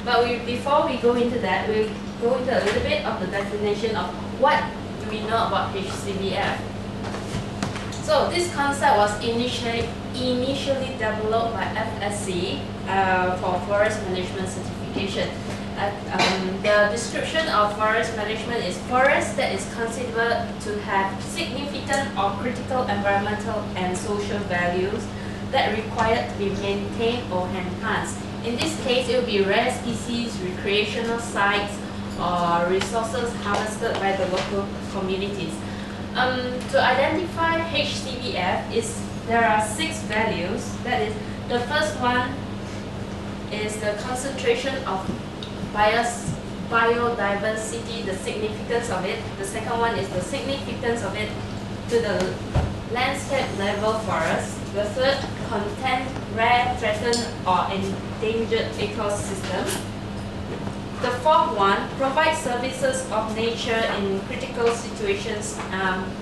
But before we go into that, we'll go into a little bit of the definition of what do we know about HCBF. So this concept was initially developed by FSC for forest management certification. The description of forest management is forest that is considered to have significant or critical environmental and social values that require to be maintained or enhanced. In this case, it will be rare species, recreational sites, or resources harvested by the local communities. To identify HCBF, there are 6 values. That is, the first one is the concentration of biodiversity, the significance of it. The second one is the significance of it to the landscape level forest. The third, contain rare, threatened, or endangered ecosystem. The fourth one, provide services of nature in critical situations.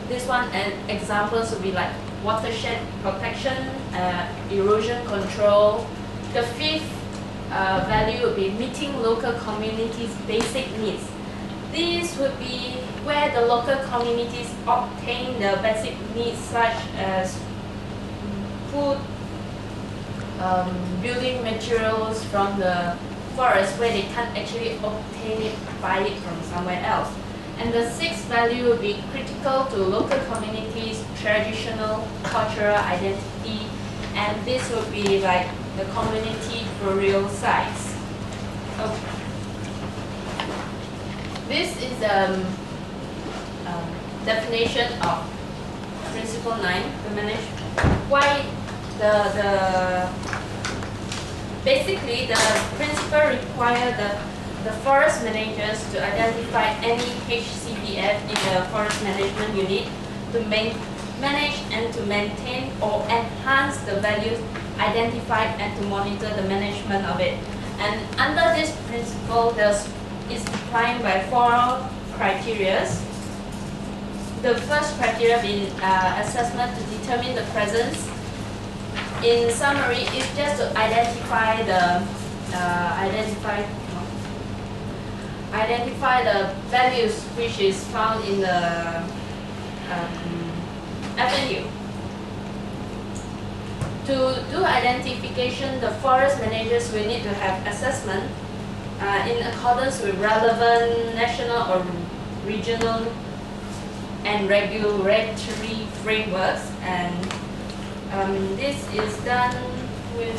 This one and examples would be like watershed protection, erosion control. The fifth value would be meeting local communities' basic needs. This would be where the local communities obtain the basic needs such as food, building materials from the forest where they can't actually obtain it, buy it from somewhere else. And the sixth value would be critical to local communities' traditional cultural identity, and this would be like the community burial sites. Okay. This is the definition of Principle 9 to manage. Why basically the principle require the forest managers to identify any HCBF in the forest management unit to manage and to maintain or enhance the values identified and to monitor the management of it. And under this principle, is defined by 4 criteria. The first criteria being assessment to determine the presence. In summary, it's just to identify the values which is found in the FNU. To do identification, the forest managers will need to have assessment in accordance with relevant national or regional and regulatory frameworks, and this is done with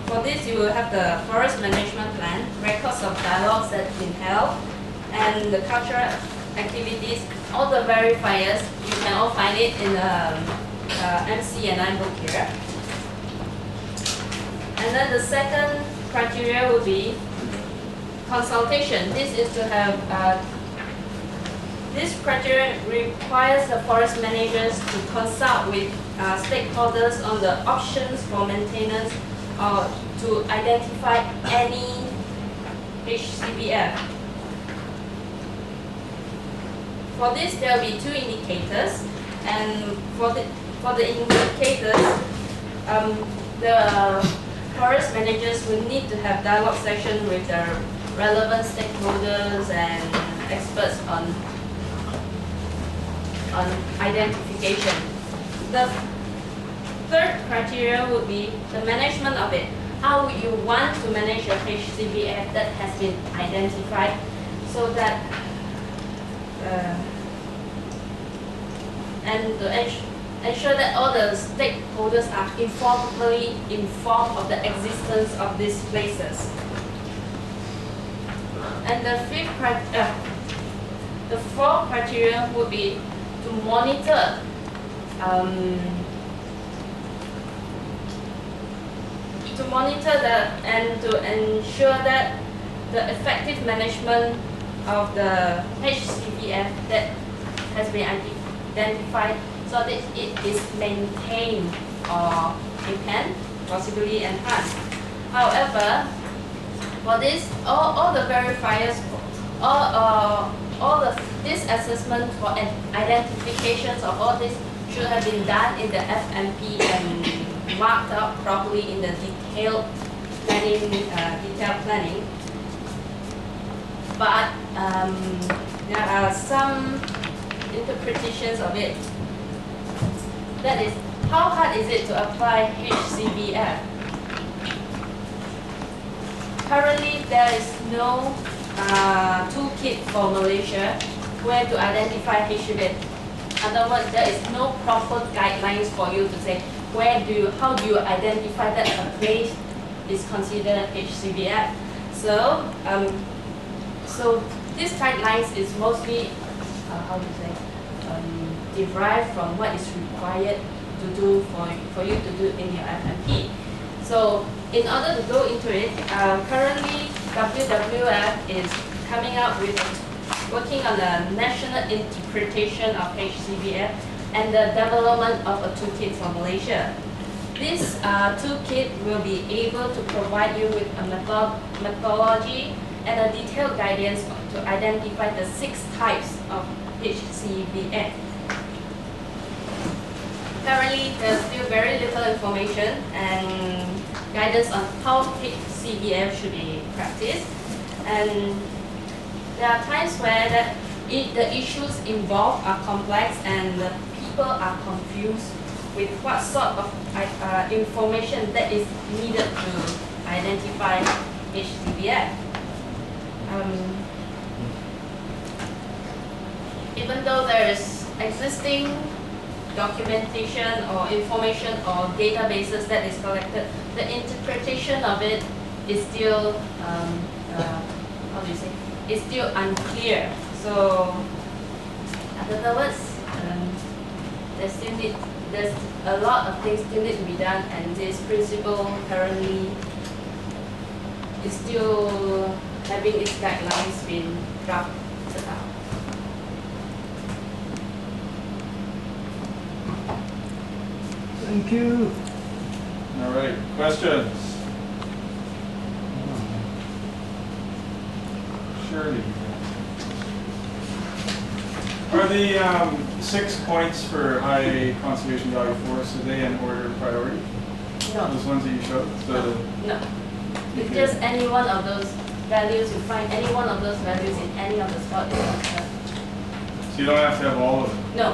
for this you will have the forest management plan, records of dialogues that have been held, and the cultural activities. All the verifiers, you can all find it in the mc&I book here. And then the second criteria will be consultation. This is to have this criteria requires the forest managers to consult with stakeholders on the options for maintenance or to identify any HCBF. For this, there will be 2 indicators, and for the indicators, the forest managers will need to have dialogue session with the relevant stakeholders and experts on identification. The third criteria would be the management of it. How you want to manage your HCBF that has been identified, so that and to ensure that all the stakeholders are informed of the existence of these places. And the fourth criteria would be to monitor and to ensure that the effective management of the HCBF that has been identified, so that it is maintained or possibly enhanced. However, for this, all the verifiers, this assessment for identifications of all this should have been done in the FMP and marked out properly in the detailed planning. But there are some interpretations of it. That is, how hard is it to apply HCBF? Currently, there is no toolkit for Malaysia where to identify HCBF. In other words, there is no proper guidelines for you to say how do you identify that a place is considered HCBF. So, so this guidelines is mostly derived from what is required to do for you to do in your FMP. So in order to go into it, currently WWF is coming up with working on the national interpretation of HCBF and the development of a toolkit for Malaysia. This toolkit will be able to provide you with a methodology and a detailed guidance to identify the 6 types of HCBF. Currently, there's still very little information and guidance on how HCBF should be practiced, and there are times where the issues involved are complex and the people are confused with what sort of information that is needed to identify HCBF. Even though there is existing documentation or information or databases that is collected, the interpretation of it is still, is still unclear. So, in other words, there's a lot of things still need to be done, and this principle currently is still having its guidelines being drafted out. Thank you. All right, questions? Surely. Are the 6 points for high conservation value forests, are they in order of priority? No. Those ones that you showed? No. It's just any one of those values, you find any one of those values in any of the spots. So you don't have to have all of them? No.